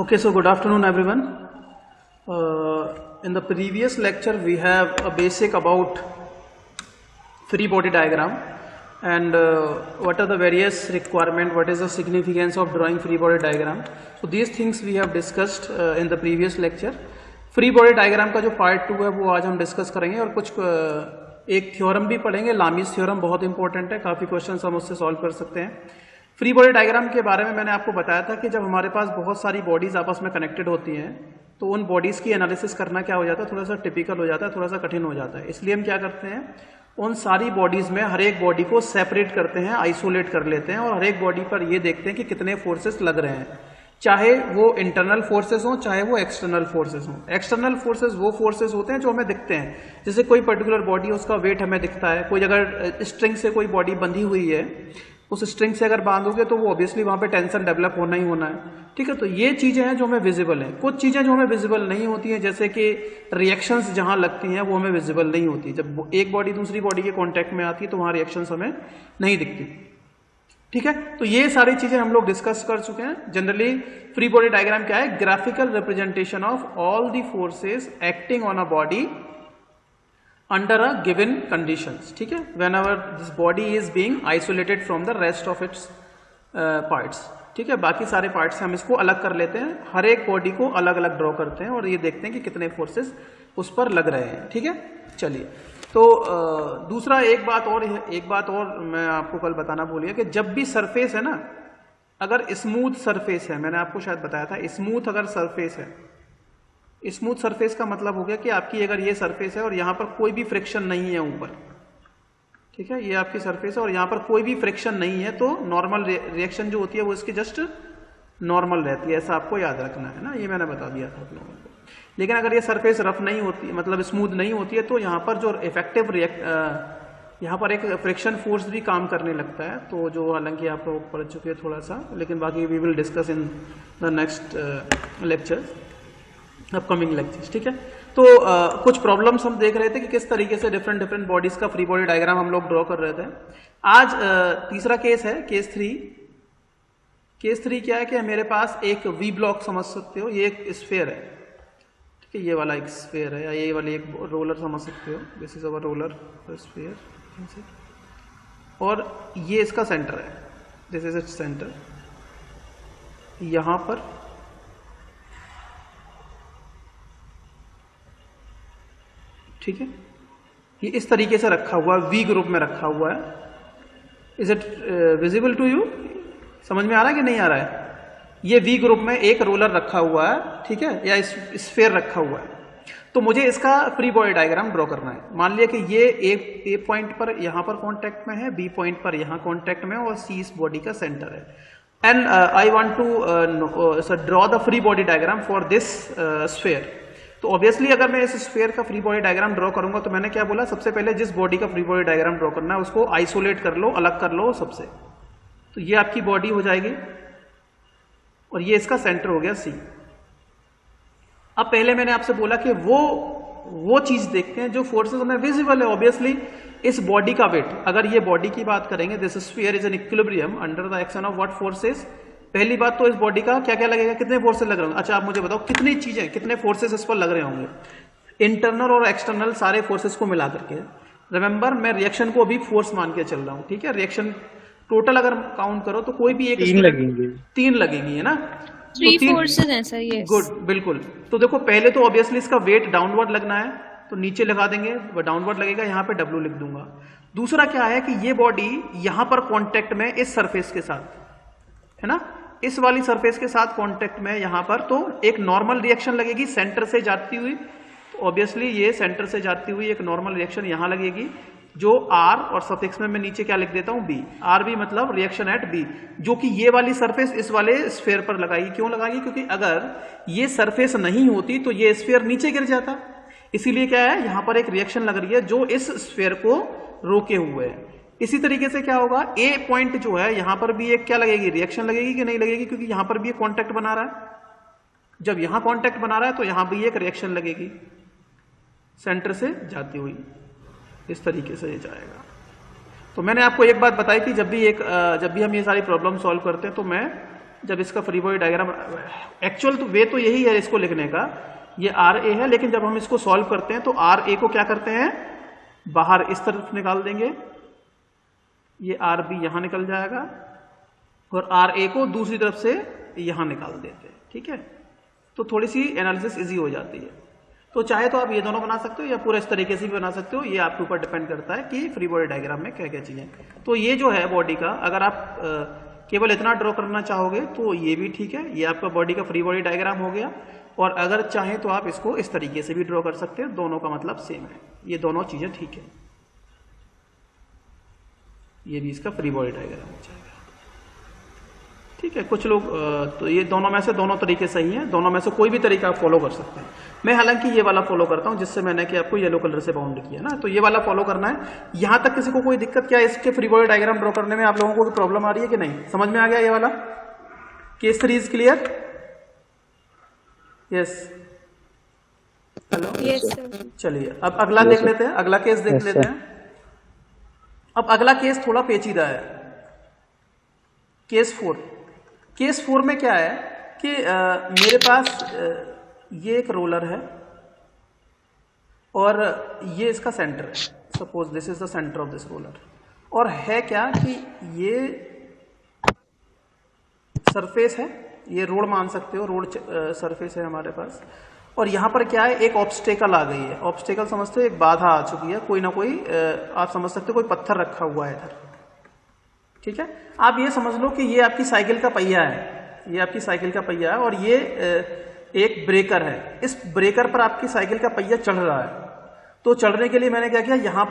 Okay, so good afternoon everyone. In the previous lecture we have a basic about free body diagram and what are the various requirement, what is the significance of drawing free body diagram. So these things we have discussed in the previous lecture. Free body diagram का जो part 2 है वो आज हम discuss करेंगे और कुछ एक थ्योरम भी पढ़ेंगे. लामीज थ्योरम बहुत इंपॉर्टेंट है, काफ़ी क्वेश्चंस हम उससे सॉल्व कर सकते हैं. फ्री बॉडी डायग्राम के बारे में मैंने आपको बताया था कि जब हमारे पास बहुत सारी बॉडीज आपस में कनेक्टेड होती हैं तो उन बॉडीज़ की एनालिसिस करना क्या हो जाता है, थोड़ा सा टिपिकल हो जाता है, थोड़ा सा कठिन हो जाता है. इसलिए हम क्या करते हैं, उन सारी बॉडीज़ में हर एक बॉडी को सेपरेट करते हैं, आइसोलेट कर लेते हैं और हर एक बॉडी पर ये देखते हैं कि कितने फोर्सेस लग रहे हैं, चाहे वो इंटरनल फोर्सेस हों चाहे वो एक्सटर्नल फोर्सेस हों. एक्सटर्नल फोर्सेस वो फोर्सेस होते हैं जो हमें दिखते हैं, जैसे कोई पर्टिकुलर बॉडी है उसका वेट हमें दिखता है. कोई अगर स्ट्रिंग से कोई बॉडी बंधी हुई है, उस स्ट्रिंग से अगर बांधोगे तो वो ऑब्वियसली वहां पे टेंशन डेवलप होना ही होना है. ठीक है, तो ये चीजें हैं जो हमें विजिबल हैं. कुछ चीजें जो हमें विजिबल नहीं होती हैं, जैसे कि रिएक्शंस जहां लगती हैं वो हमें विजिबल नहीं होती. जब एक बॉडी दूसरी बॉडी के कॉन्टेक्ट में आती है तो वहां रिएक्शंस हमें नहीं दिखती. ठीक है, तो ये सारी चीजें हम लोग डिस्कस कर चुके हैं. जनरली फ्री बॉडी डायग्राम क्या है, graphical representation of all the forces acting on a body under a given conditions. ठीक है, when ever this body is being isolated from the rest of its parts. ठीक है, बाकी सारे part से हम इसको अलग कर लेते हैं, हर एक बॉडी को अलग अलग ड्रॉ करते हैं और ये देखते हैं कि कितने फोर्सेस उस पर लग रहे हैं. ठीक है, चलिए. तो दूसरा एक बात और मैं आपको कल बताना भूल गया कि जब भी सरफेस है ना, अगर स्मूथ सरफेस है, मैंने आपको शायद बताया था, स्मूथ अगर सरफेस है, स्मूथ सरफेस का मतलब हो गया कि आपकी अगर ये सरफेस है और यहां पर कोई भी फ्रिक्शन नहीं है ऊपर. ठीक है, ये आपकी सरफेस है और यहां पर कोई भी फ्रिक्शन नहीं है, तो नॉर्मल रिएक्शन जो होती है वो इसकी जस्ट नॉर्मल रहती है, ऐसा आपको याद रखना है ना, ये मैंने बता दिया था आप लोगों को. लेकिन अगर ये सरफेस रफ नहीं होती, मतलब स्मूथ नहीं होती है, तो यहाँ पर जो इफेक्टिव यहाँ पर एक फ्रिक्शन फोर्स भी काम करने लगता है, तो जो हालांकि आप लोग पढ़ चुके हैं थोड़ा सा, लेकिन बाकी we will discuss in the next lecture, upcoming lectures. ठीक है, तो कुछ प्रॉब्लम्स हम देख रहे थे कि किस तरीके से डिफरेंट बॉडीज का फ्री बॉडी डायग्राम हम लोग ड्रॉ कर रहे थे. आज तीसरा केस है, केस 3. केस 3 क्या है कि मेरे पास एक वी ब्लॉक समझ सकते हो, ये एक स्फीयर है. ठीक है, ये वाला एक स्फीयर है, या ये वाली एक रोलर समझ सकते हो, this is our roller sphere, और ये इसका सेंटर है, दिस इज इट्स सेंटर. यहां पर ठीक है, ये इस तरीके से रखा हुआ है, वी ग्रुप में रखा हुआ है. Is it visible to you? समझ में आ रहा है कि नहीं आ रहा है? ये वी ग्रुप में एक रोलर रखा हुआ है, ठीक है, या स्फीयर रखा हुआ है. तो मुझे इसका फ्री बॉडी डायग्राम ड्रॉ करना है. मान लिया कि ये ए पॉइंट पर यहां पर कांटेक्ट में है, बी पॉइंट पर यहां कांटेक्ट में है और सी इस बॉडी का सेंटर है. And I want to draw the free body diagram for this sphere. तो ऑब्वियसली अगर मैं इस स्फीयर का फ्री बॉडी डायग्राम ड्रॉ करूंगा तो मैंने क्या बोला, सबसे पहले जिस बॉडी का फ्री बॉडी डायग्राम ड्रॉ करना है उसको आइसोलेट कर लो, अलग कर लो सबसे. तो ये आपकी बॉडी हो जाएगी और ये इसका सेंटर हो गया सी. अब पहले मैंने आपसे बोला कि वो चीज देखते हैं जो फोर्सेस हमें विजिबल है. ऑब्वियसली इस बॉडी का वेट, अगर ये बॉडी की बात करेंगे, this sphere is an equilibrium under the action of what forces. पहली बात तो इस बॉडी का क्या क्या लगेगा, कितने फोर्सेस लग रहे होंगे. अच्छा आप मुझे बताओ कितनी चीजें, कितने फोर्सेस इस पर लग रहे होंगे, इंटरनल और एक्सटर्नल सारे फोर्सेस को मिला करके. रिमेंबर मैं रिएक्शन को अभी फोर्स मान के चल रहा हूं. ठीक है, रिएक्शन टोटल अगर काउंट करो तो कोई भी एक तीन लगेंगी, है ना. 3 फोर्सेस हैं सर. यस, गुड, बिल्कुल. तो देखो पहले तो ऑब्वियसली इसका वेट डाउनवर्ड लगना है, तो नीचे लगा देंगे, वो डाउनवर्ड लगेगा, यहाँ पे W लिख दूंगा. दूसरा क्या है कि ये बॉडी यहां पर कॉन्टेक्ट में इस सरफेस के साथ है ना, इस वाली सरफेस के साथ कांटेक्ट में यहां पर, तो एक नॉर्मल रिएक्शन लगेगी सेंटर से जाती हुई. तो ऑब्वियसली ये सेंटर से जाती हुई एक नॉर्मल रिएक्शन यहां लगेगी, जो R और सफिक्स में मैं नीचे क्या लिख देता हूं, B. RB मतलब रिएक्शन एट B, जो कि ये वाली सरफेस इस वाले स्फीयर पर लगाएगी. क्यों लगाएगी, क्योंकि अगर ये सरफेस नहीं होती तो ये स्फीयर नीचे गिर जाता. इसीलिए क्या है, यहां पर एक रिएक्शन लग रही है जो इस स्फीयर को रोके हुए है. इसी तरीके से क्या होगा, ए पॉइंट जो है यहां पर भी एक क्या लगेगी, रिएक्शन लगेगी कि नहीं लगेगी, क्योंकि यहां पर भी एक कांटेक्ट बना रहा है. जब यहां कांटेक्ट बना रहा है तो यहां भी एक रिएक्शन लगेगी सेंटर से जाती हुई, इस तरीके से ये जाएगा. तो मैंने आपको एक बात बताई थी, जब भी हम ये सारी प्रॉब्लम सॉल्व करते हैं तो मैं जब इसका फ्री बॉडी डायग्राम, एक्चुअल तो वे तो यही है इसको लिखने का, ये आर ए है, लेकिन जब हम इसको सॉल्व करते हैं तो आर ए को क्या करते हैं, बाहर इस तरफ निकाल देंगे, ये आर बी यहां निकल जाएगा और आर ए को दूसरी तरफ से यहां निकाल देते हैं। ठीक है, तो थोड़ी सी एनालिसिस इजी हो जाती है। तो चाहे तो आप ये दोनों बना सकते हो या पूरा इस तरीके से भी बना सकते हो, ये आपके ऊपर डिपेंड करता है कि फ्री बॉडी डायग्राम में क्या क्या चीजें। तो ये जो है बॉडी का, अगर आप केवल इतना ड्रॉ करना चाहोगे तो ये भी ठीक है, ये आपका बॉडी का फ्री बॉडी डायग्राम हो गया। और अगर चाहें तो आप इसको इस तरीके से भी ड्रॉ कर सकते हैं, दोनों का मतलब सेम है, ये दोनों चीजें ठीक है। ये भी इसका फ्री बॉडी डायग्राम हो जाएगा। ठीक है, कुछ लोग तो ये दोनों में से दोनों तरीके सही हैं, दोनों में से कोई भी तरीका आप फॉलो कर सकते हैं। मैं हालांकि ये वाला फॉलो करता हूं जिससे मैंने कि आपको येलो कलर से बाउंड किया ना, तो ये वाला फॉलो करना है। यहां तक किसी को कोई दिक्कत क्या है इसके फ्री बॉडी डायग्राम ड्रॉ करने में? आप लोगों को भी प्रॉब्लम आ रही है कि नहीं? समझ में आ गया ये वाला? Case 3 is clear? Yes, hello, Yes, sir. चलिए अब अगला देख लेते हैं, अगला केस देख लेते हैं। अब अगला केस थोड़ा पेचीदा है, केस 4। केस 4 में क्या है कि मेरे पास ये एक रोलर है और ये इसका सेंटर है, suppose this is the centre of this roller. और है क्या कि ये सरफेस है, ये रोड मान सकते हो, रोड सरफेस है हमारे पास। और यहां पर क्या है, एक ऑब्स्टेकल आ गई है। ऑब्स्टेकल समझते हो, एक बाधा आ चुकी है, कोई ना कोई आप समझ सकते हो, कोई पत्थर रखा हुआ है इधर। ठीक है, आप ये समझ लो कि ये आपकी साइकिल का पहिया है, ये आपकी साइकिल का पहिया है और ये एक ब्रेकर है। इस ब्रेकर पर आपकी साइकिल का पहिया चढ़ रहा है। तो चढ़ने के लिए मैंने क्या किया, यहां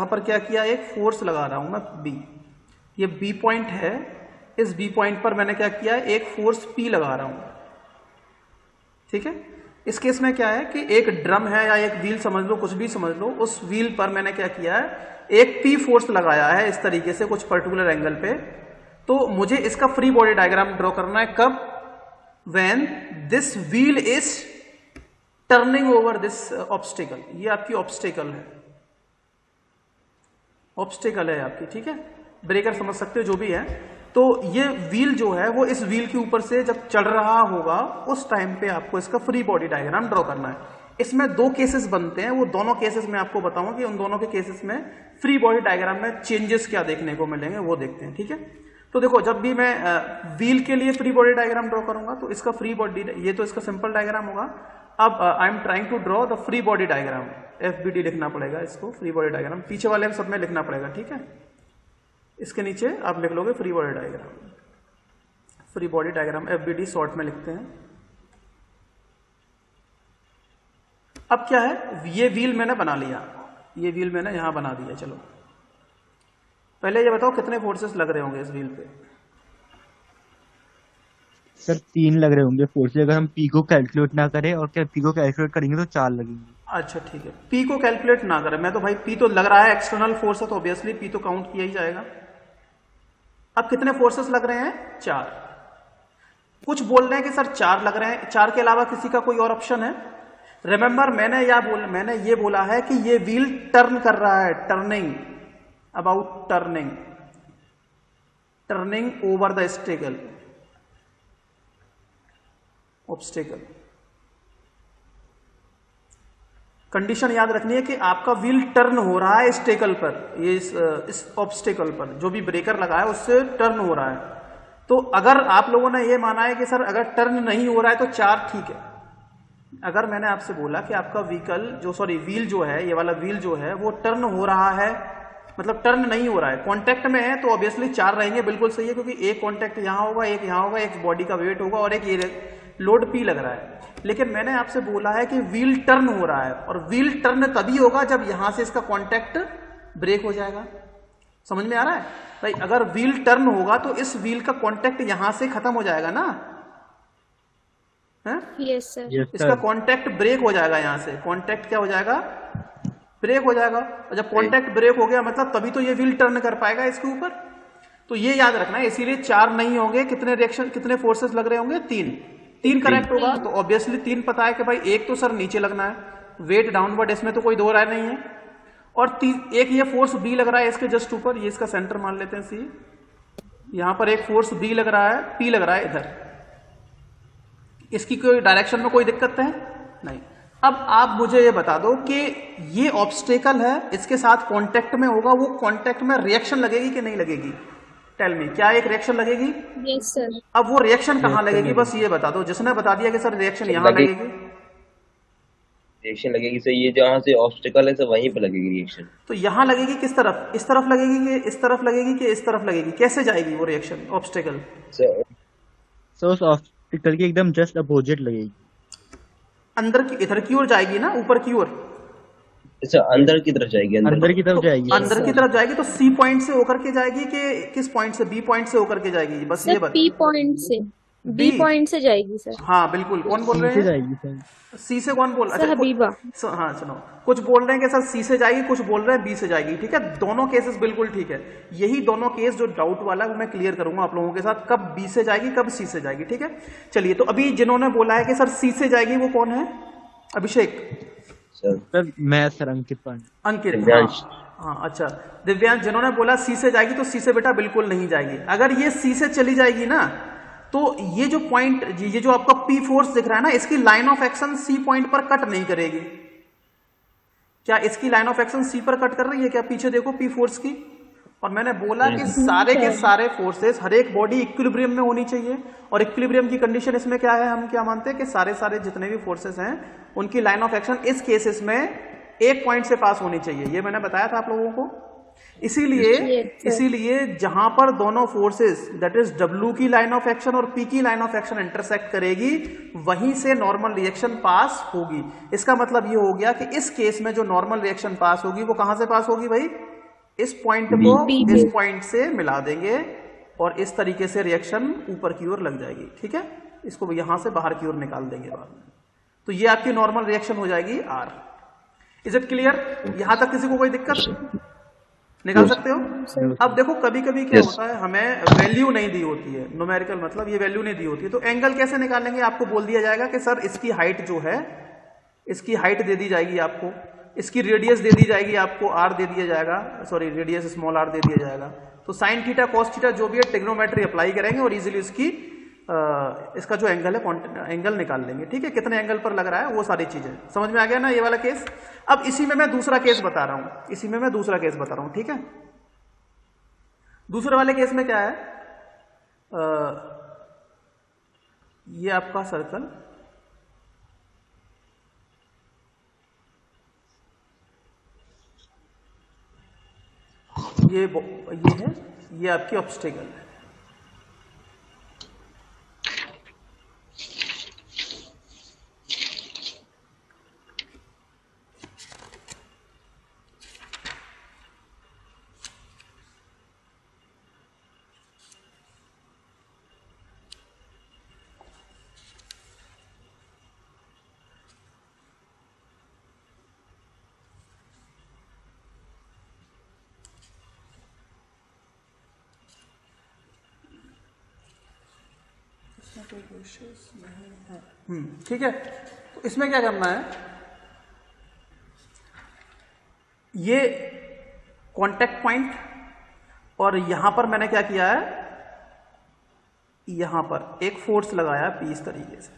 पर क्या किया, एक फोर्स लगा रहा हूं मैं बी। ये बी पॉइंट है, इस बी पॉइंट पर मैंने क्या किया, एक फोर्स पी लगा रहा हूं। ठीक है, इस केस में क्या है कि एक ड्रम है या एक व्हील समझ लो, कुछ भी समझ लो, उस व्हील पर मैंने क्या किया है, एक पी फोर्स लगाया है इस तरीके से कुछ पर्टिकुलर एंगल पे। तो मुझे इसका फ्री बॉडी डायग्राम ड्रॉ करना है कब, when this wheel is turning over this obstacle. ये आपकी ऑब्स्टेकल है, ऑब्स्टेकल है आपकी। ठीक है, ब्रेकर समझ सकते हो जो भी है। तो ये व्हील जो है वो इस व्हील के ऊपर से जब चढ़ रहा होगा उस टाइम पे आपको इसका फ्री बॉडी डायग्राम ड्रॉ करना है। इसमें 2 केसेस बनते हैं, वो दोनों केसेस में आपको बताऊंगा कि उन दोनों के केसेस में फ्री बॉडी डायग्राम में चेंजेस क्या देखने को मिलेंगे, वो देखते हैं। ठीक है, तो देखो, जब भी मैं व्हील के लिए फ्री बॉडी डायग्राम ड्रॉ करूंगा तो इसका फ्री बॉडी, ये तो इसका सिंपल डायग्राम होगा। अब I am trying to draw the free body diagram, FBD लिखना पड़ेगा इसको, फ्री बॉडी डायग्राम पीछे वाले सब में लिखना पड़ेगा। ठीक है, इसके नीचे आप लिख लोगे free body diagram, free body diagram FBD short में लिखते हैं। अब क्या है, ये व्हील मैंने बना लिया, ये व्हील मैंने यहां बना दिया। चलो पहले ये बताओ कितने फोर्सेस लग रहे होंगे इस व्हील पे? सर 3 लग रहे होंगे फोर्सेस, अगर हम पी को कैलकुलेट ना करें, और क्या पी को कैलकुलेट करेंगे तो 4 लगेंगे। अच्छा ठीक है, पी को कैलकुलेट ना करें, मैं तो भाई पी तो लग रहा है, एक्सटर्नल फोर्स है तो ऑब्वियसली पी तो काउंट किया ही जाएगा। अब कितने फोर्सेस लग रहे हैं? 4। कुछ बोल रहे हैं कि सर 4 लग रहे हैं, 4 के अलावा किसी का कोई और ऑप्शन है? रिमेंबर मैंने ये बोला है कि ये व्हील टर्न कर रहा है, turning, about turning over the obstacle. Condition याद रखनी है कि आपका व्हील टर्न हो रहा है स्टेकल पर, ये इस ऑब्स्टेकल पर जो भी ब्रेकर लगा है उससे टर्न हो रहा है। तो अगर आप लोगों ने ये माना है कि सर अगर टर्न नहीं हो रहा है तो 4 ठीक है। अगर मैंने आपसे बोला कि आपका व्हील जो है, ये वाला व्हील जो है वो टर्न हो रहा है, मतलब टर्न नहीं हो रहा है, कांटेक्ट में है, तो ऑब्वियसली 4 रहेंगे, बिल्कुल सही है, क्योंकि एक कांटेक्ट यहां होगा, एक यहां होगा, एक बॉडी का वेट होगा और एक ये लोड पी लग रहा है। लेकिन मैंने आपसे बोला है कि व्हील टर्न हो रहा है, और व्हील टर्न तभी होगा जब यहां से इसका कांटेक्ट ब्रेक हो जाएगा। समझ में आ रहा है भाई? अगर व्हील टर्न होगा तो इस व्हील का कांटेक्ट यहां से खत्म हो जाएगा ना, है? Yes, sir. इसका कांटेक्ट ब्रेक हो जाएगा, यहां से कांटेक्ट क्या हो जाएगा? ब्रेक हो जाएगा। और जब कांटेक्ट ब्रेक हो गया मतलब तभी तो ये व्हील टर्न कर पाएगा इसके ऊपर। तो ये याद रखना है, इसीलिए 4 नहीं होंगे। कितने फोर्सेस लग रहे होंगे? 3 करेक्ट होगा। तो ऑब्वियसली 3 पता है कि भाई एक तो सर नीचे लगना है, वेट डाउनवर्ड, इसमें तो कोई दो राय नहीं है। और एक ये फोर्स बी लग रहा है इसके जस्ट ऊपर, ये इसका सेंटर मान लेते हैं सी, यहाँ पर एक फोर्स बी लग रहा है, पी लग रहा है इधर, इसकी कोई डायरेक्शन में कोई दिक्कत है नहीं। अब आप मुझे ये बता दो कि ये ऑब्स्टेकल है, इसके साथ कांटेक्ट में होगा, वो कांटेक्ट में रिएक्शन लगेगी कि नहीं लगेगी? टेल मी, क्या एक रिएक्शन लगेगी? Yes, sir. अब वो रिएक्शन कहाँ लगेगी, बस ये बता दो। जिसने बता दिया कि सर रिएक्शन यहाँ लगेगी, रिएक्शन लगेगी सर, ये जहाँ से ऑब्स्टिकल है सर वहीं पे लगेगी रिएक्शन। तो यहाँ लगेगी किस तरफ? इस तरफ लगेगी कि इस तरफ लगेगी कि इस तरफ लगेगी? कैसे जाएगी वो रिएक्शन ऑब्स्टेकल? सो उस ऑब्स्टिकल के एकदम जस्ट अपोजिट लगेगी, अंदर की, इधर की ओर जाएगी ना, ऊपर की ओर? अच्छा, अंदर की तरफ जाएगी। अंदर की तरफ तो जाएगी। अंदर की तरफ जाएगी तो सी पॉइंट से होकर के जाएगी कि किस पॉइंट से? बी पॉइंट से होकर के जाएगी, बस ये सर बता। P पॉइंट से, B B? पॉइंट से जाएगी सर। हाँ बिल्कुल। कौन बोल सी रहे से हैं? जाएगी सर। सी से कौन बोल? Sir Habiba. हाँ सुनो, कुछ बोल रहे हैं कि सर सी से जाएगी, कुछ बोल रहे हैं बी से जाएगी। ठीक है, दोनों केसेस बिल्कुल ठीक है। यही दोनों केस जो डाउट वाला वो मैं क्लियर करूंगा आप लोगों के साथ, कब बी से जाएगी कब सी से जाएगी। ठीक है, चलिए। तो अभी जिन्होंने बोला है कि सर सी से जाएगी वो कौन है? अभिषेक सर मैं सर अंकित पांडे। अंकित, दिव्यांश। हाँ अच्छा दिव्यांश। जिन्होंने बोला सी से जाएगी, तो सी से बेटा बिल्कुल नहीं जाएगी। अगर ये सी से चली जाएगी ना, तो ये जो पॉइंट, ये जो आपका पी फोर्स दिख रहा है ना, इसकी line of action C point पर कट नहीं करेगी। क्या इसकी लाइन ऑफ एक्शन सी पर कट कर रही है क्या? पीछे देखो पी फोर्स की। और मैंने बोला कि सारे के सारे फोर्सेस, हर एक बॉडी इक्विलिब्रियम में होनी चाहिए। और इक्विलिब्रियम की कंडीशन इसमें क्या है, हम क्या मानते हैं कि सारे जितने भी फोर्सेस हैं उनकी लाइन ऑफ एक्शन इस केसेस में एक पॉइंट से पास होनी चाहिए। ये मैंने बताया था आप लोगों को। इसीलिए जहां पर दोनों फोर्सेस, दैट इज W की लाइन ऑफ एक्शन और P की लाइन ऑफ एक्शन इंटरसेक्ट करेगी, वहीं से नॉर्मल रिएक्शन पास होगी। इसका मतलब ये हो गया कि इस केस में जो नॉर्मल रिएक्शन पास होगी वो कहां से पास होगी भाई? इस पॉइंट को इस पॉइंट से मिला देंगे और इस तरीके से रिएक्शन ऊपर की ओर लग जाएगी। ठीक है, इसको यहां से बाहर की ओर निकाल देंगे बाद में। तो ये आपकी नॉर्मल रिएक्शन हो जाएगी R। Is it clear? यहां तक किसी को कोई दिक्कत? निकाल सकते हो? अब देखो कभी कभी क्या होता है, हमें वैल्यू नहीं दी होती है, न्यूमेरिकल मतलब ये वैल्यू नहीं दी होती है, तो एंगल कैसे निकालेंगे? आपको बोल दिया जाएगा कि सर इसकी हाइट जो है, इसकी हाइट दे दी जाएगी आपको, इसकी रेडियस दे दी जाएगी आपको, R दे दिया जाएगा, सॉरी रेडियस स्मॉल r दे दिया जाएगा। तो साइन थीटा कॉस थीटा जो भी है ट्रिग्नोमेट्री अप्लाई करेंगे और इजीली इसका जो एंगल है एंगल निकाल लेंगे। ठीक है, कितने एंगल पर लग रहा है वो सारी चीजें समझ में आ गया ना, ये वाला केस। अब इसी में मैं दूसरा केस बता रहा हूं। ठीक है, दूसरे वाले केस में क्या है, ये आपका सर्कल, ये है, ये आपकी ऑब्स्टेकल है। ठीक है, तो इसमें क्या करना है, ये कांटेक्ट पॉइंट, और यहां पर मैंने क्या किया है, यहां पर एक फोर्स लगाया P इस तरीके से।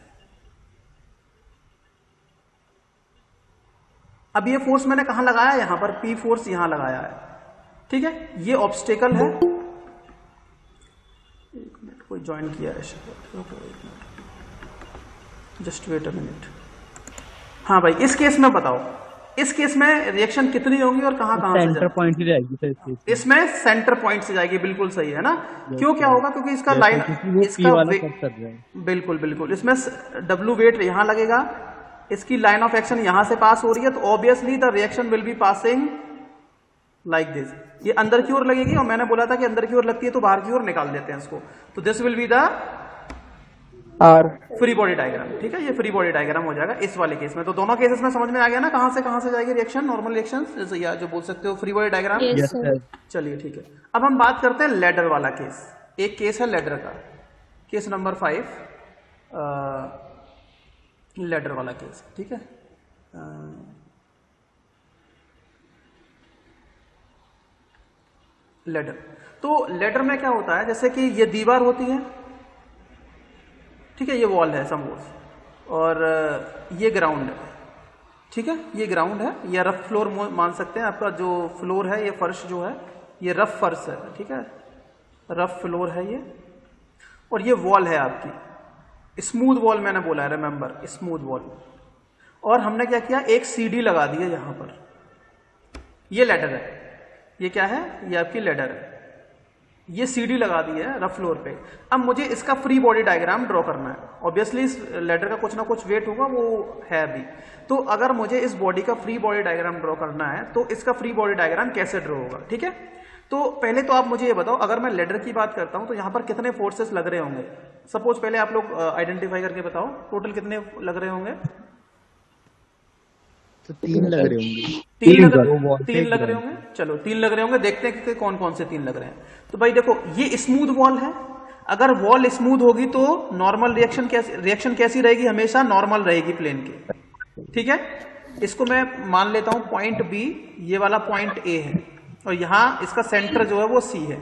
अब ये फोर्स मैंने कहां लगाया? यहां पर P फोर्स यहां लगाया है। ठीक है, ये ऑब्स्टेकल है। एक मिनट, कोई ज्वाइन किया है, जस्ट वेट अ मिनट। हाँ भाई, इस केस में बताओ, इस केस में रिएक्शन कितनी होंगी और कहां कहां से सेंटर पॉइंट से जाएगी सर। इसमें सेंटर पॉइंट से जाएगी, बिल्कुल सही है ना। क्यों, क्या होगा? क्योंकि इसका लाइन, इसका बिल्कुल इसमें W वेट यहां लगेगा, इसकी लाइन ऑफ एक्शन यहां से पास हो रही है, तो obviously the reaction will be passing like this. ये अंदर की ओर लगेगी, और मैंने बोला था कि अंदर की ओर लगती है तो बाहर की ओर निकाल देते हैं इसको। तो this will be the free body diagram. ठीक है, ये फ्री बॉडी डायग्राम हो जाएगा इस वाले केस में। तो दोनों केसेस में समझ में आ गया ना, कहां से जाएगी रिएक्शन, नॉर्मल रिएक्शन, या जो बोल सकते हो फ्री बॉडी डायग्राम। चलिए ठीक है, अब हम बात करते हैं लेडर वाला केस। एक केस है लेडर का, केस नंबर 5, लेडर वाला केस। ठीक है, लेडर। तो लेडर में क्या होता है, जैसे कि ये दीवार होती है, ठीक है, ये वॉल है सपोज, और ये ग्राउंड है, ठीक है, ये ग्राउंड है या रफ फ्लोर मान सकते हैं। आपका जो फ्लोर है, ये फर्श जो है, ये रफ फर्श है, ठीक है, रफ फ्लोर है ये, और ये वॉल है आपकी स्मूथ वॉल, मैंने बोला है रिमेंबर, स्मूथ वॉल। और हमने क्या किया, एक सीढ़ी लगा दी है यहां पर, ये लेडर है, ये क्या है, ये आपकी लेडर है, ये सीढ़ी लगा दी है रफ फ्लोर पे। अब मुझे इसका फ्री बॉडी डायग्राम ड्रॉ करना है। ऑब्वियसली इस लेडर का कुछ ना कुछ वेट होगा, वो है अभी। तो अगर मुझे इस बॉडी का फ्री बॉडी डायग्राम ड्रॉ करना है तो इसका फ्री बॉडी डायग्राम कैसे ड्रॉ होगा, ठीक है। तो पहले तो आप मुझे ये बताओ, अगर मैं लेडर की बात करता हूं तो यहां पर कितने फोर्सेस लग रहे होंगे। सपोज पहले आप लोग आइडेंटिफाई करके बताओ टोटल कितने लग रहे होंगे। तो 3 लग रहे होंगे। तीन लग तीन रहे होंगे। चलो 3 लग रहे होंगे, देखते हैं कि कौन कौन से 3 लग रहे हैं। तो भाई देखो, ये स्मूथ वॉल है। अगर वॉल स्मूथ होगी तो नॉर्मल रिएक्शन कैसी रहेगी, हमेशा नॉर्मल रहेगी प्लेन के, ठीक है। इसको मैं मान लेता हूं पॉइंट बी, ये वाला पॉइंट ए है, और यहां इसका सेंटर जो है वो सी है।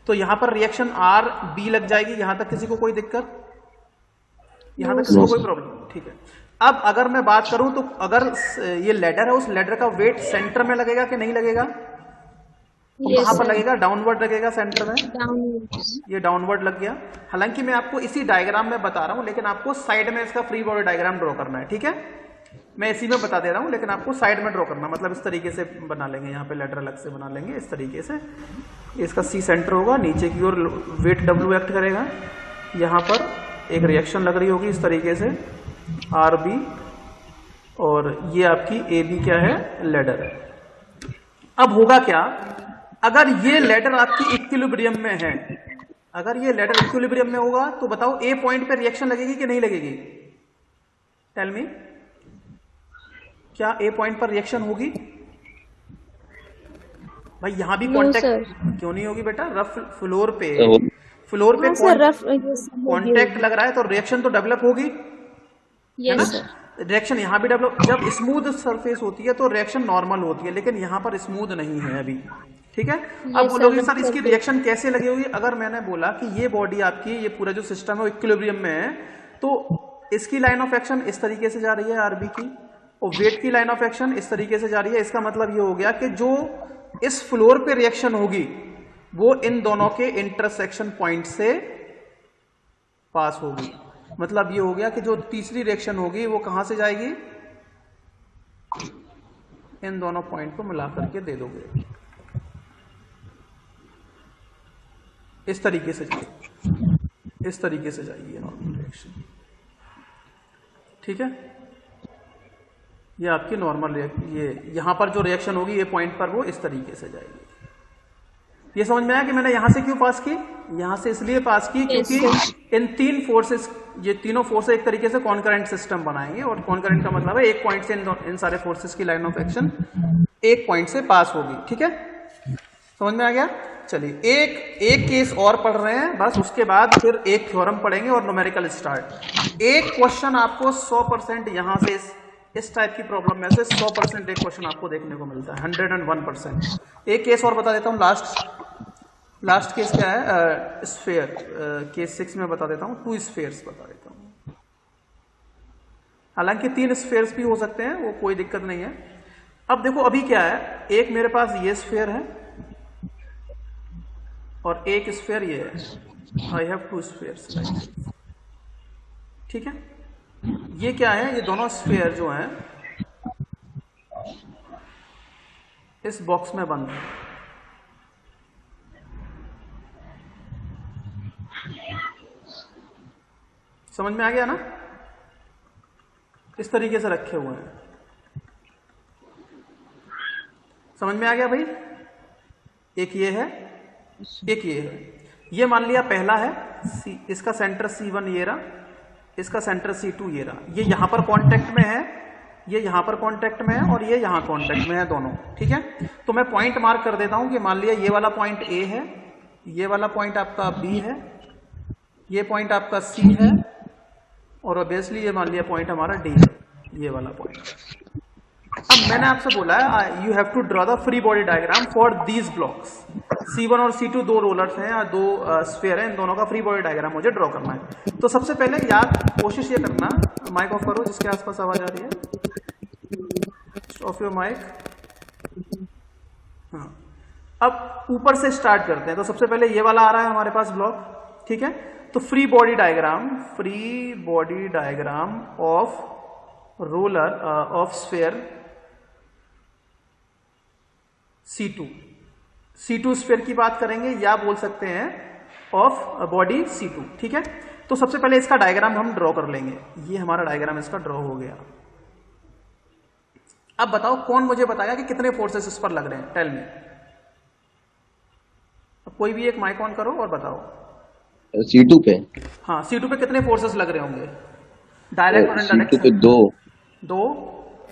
तो यहां पर रिएक्शन आर बी लग जाएगी। यहां तक किसी को कोई दिक्कत, यहां तक किसी को कोई प्रॉब्लम, ठीक है। अब अगर मैं बात करूं तो अगर ये लेडर है, उस लेडर का वेट सेंटर में लगेगा कि नहीं लगेगा, तो Yes, कहां पर sir. लगेगा, डाउनवर्ड लगेगा सेंटर में, Downwards. ये डाउनवर्ड लग गया। हालांकि मैं आपको इसी डायग्राम में बता रहा हूं, लेकिन आपको साइड में इसका फ्री बॉडी डायग्राम ड्रॉ करना है, ठीक है। मैं इसी में बता दे रहा हूं, लेकिन आपको साइड में ड्रॉ करना, मतलब इस तरीके से बना लेंगे, यहाँ पे लेडर अलग से बना लेंगे इस तरीके से। इसका सी सेंटर होगा, नीचे की ओर वेट डब्ल्यू एक्ट करेगा, यहाँ पर एक रिएक्शन लग रही होगी इस तरीके से आर बी, और ये आपकी ए बी क्या है, लेडर है। अब होगा क्या, अगर ये लेडर आपकी इक्विलिब्रियम में है, अगर ये लेडर इक्विलिब्रियम में होगा तो बताओ ए पॉइंट पे रिएक्शन लगेगी कि नहीं लगेगी, टेल मी। क्या ए पॉइंट पर रिएक्शन होगी भाई, यहां भी No, कांटेक्ट sir. क्यों नहीं होगी बेटा, रफ फ्लोर पे हाँ सर, रफ कांटेक्ट लग रहा है तो रिएक्शन तो डेवलप होगी, है ना। Yes sir. रिएक्शन यहाँ भी डेवलप, जब स्मूथ सरफेस होती है तो रिएक्शन नॉर्मल होती है, लेकिन यहाँ पर स्मूथ नहीं है अभी, ठीक है। अब Yes, बोलोगे sir, सर इसकी बिल्कुल। रिएक्शन कैसे लगी होगी। अगर मैंने बोला कि ये बॉडी आपकी, ये पूरा जो सिस्टम है वो इक्विलिब्रियम में है, तो इसकी लाइन ऑफ एक्शन इस तरीके से जा रही है आरबी की, और वेट की लाइन ऑफ एक्शन इस तरीके से जा रही है। इसका मतलब ये हो गया कि जो इस फ्लोर पे रिएक्शन होगी वो इन दोनों के इंटरसेक्शन पॉइंट से पास होगी। मतलब ये हो गया कि जो तीसरी रिएक्शन होगी वो कहां से जाएगी, इन दोनों पॉइंट को मिला करके दे दोगे, इस तरीके से जाएगी, इस तरीके से जाएगी नॉर्मल रिएक्शन, ठीक है। ये आपकी नॉर्मल ये यहां पर जो रिएक्शन होगी ये पॉइंट पर वो इस तरीके से जाएगी। ये समझ में आया कि मैंने यहां से क्यों पास की, यहां से इसलिए पास की क्योंकि इन 3 फोर्सेस, ये तीनों फोर्सेस एक तरीके से कॉन्करेंट सिस्टम बनाएंगे, और कॉन्करेंट का मतलब है एक पॉइंट से इन सारे फोर्सेस की लाइन ऑफ एक्शन एक पॉइंट से पास होगी, ठीक है। समझ में आ गया। चलिए एक केस और पढ़ रहे हैं बस, उसके बाद फिर एक थ्योरम पढ़ेंगे और न्यूमेरिकल स्टार्ट। एक क्वेश्चन आपको 100% यहां से इस टाइप की प्रॉब्लम में से 100% एक क्वेश्चन आपको देखने को मिलता है, 101%। एक केस और बता देता हूं, लास्ट केस क्या है, स्फीयर, केस 6 में बता देता हूं, 2 स्फीयर्स बता देता हूं। हालांकि 3 स्फीयर्स भी हो सकते हैं, वो कोई दिक्कत नहीं है। अब देखो अभी क्या है, एक मेरे पास ये स्फीयर है और एक स्फीयर ये है, I have 2 spheres like this, ठीक है। ये क्या है, ये दोनों स्फीयर जो हैं इस बॉक्स में बंद है, समझ में आ गया ना, इस तरीके से रखे हुए हैं, समझ में आ गया भाई। एक ये है, एक ये है, ये मान लिया पहला है, इसका सेंटर C1 ये रहा, इसका सेंटर C2 ये रहा, ये यहां पर कांटेक्ट में है, ये यहां पर कांटेक्ट में है, और ये यहां कांटेक्ट में है दोनों, ठीक है। तो मैं पॉइंट मार्क कर देता हूं कि मान लिया ये वाला पॉइंट A है, ये वाला पॉइंट आपका B है, ये पॉइंट आपका C है, और ऑब्वियसली ये मान लिया पॉइंट हमारा D है, ये वाला पॉइंट। अब मैंने आपसे बोला है you have to draw the free body diagram for these blocks. C1 और C2 दो रोलर्स हैं या दो स्फीयर हैं, इन दोनों का फ्री बॉडी डायग्राम मुझे ड्रॉ करना है। तो सबसे पहले याद कोशिश ये करना, माइक ऑफ करो जिसके आसपास आवाज आ रही है, ऑफ योर माइक। हाँ, अब ऊपर से स्टार्ट करते हैं। तो सबसे पहले ये वाला आ रहा है हमारे पास ब्लॉक, ठीक है। तो free body diagram of roller of sphere C2 sphere की बात करेंगे या बोल सकते हैं ऑफ बॉडी C2, ठीक है। तो सबसे पहले इसका डायग्राम हम ड्रॉ कर लेंगे। ये हमारा डायग्राम इसका ड्रॉ हो गया। अब बताओ कौन मुझे बताएगा कि कितने फोर्सेस इस पर लग रहे हैं, टेल मी। अब कोई भी एक माइक ऑन करो और बताओ। C2 पे, हाँ, C2 पे कितने फोर्सेस लग रहे होंगे, डायरेक्ट और C2 पे इनडायरेक्ट? दो।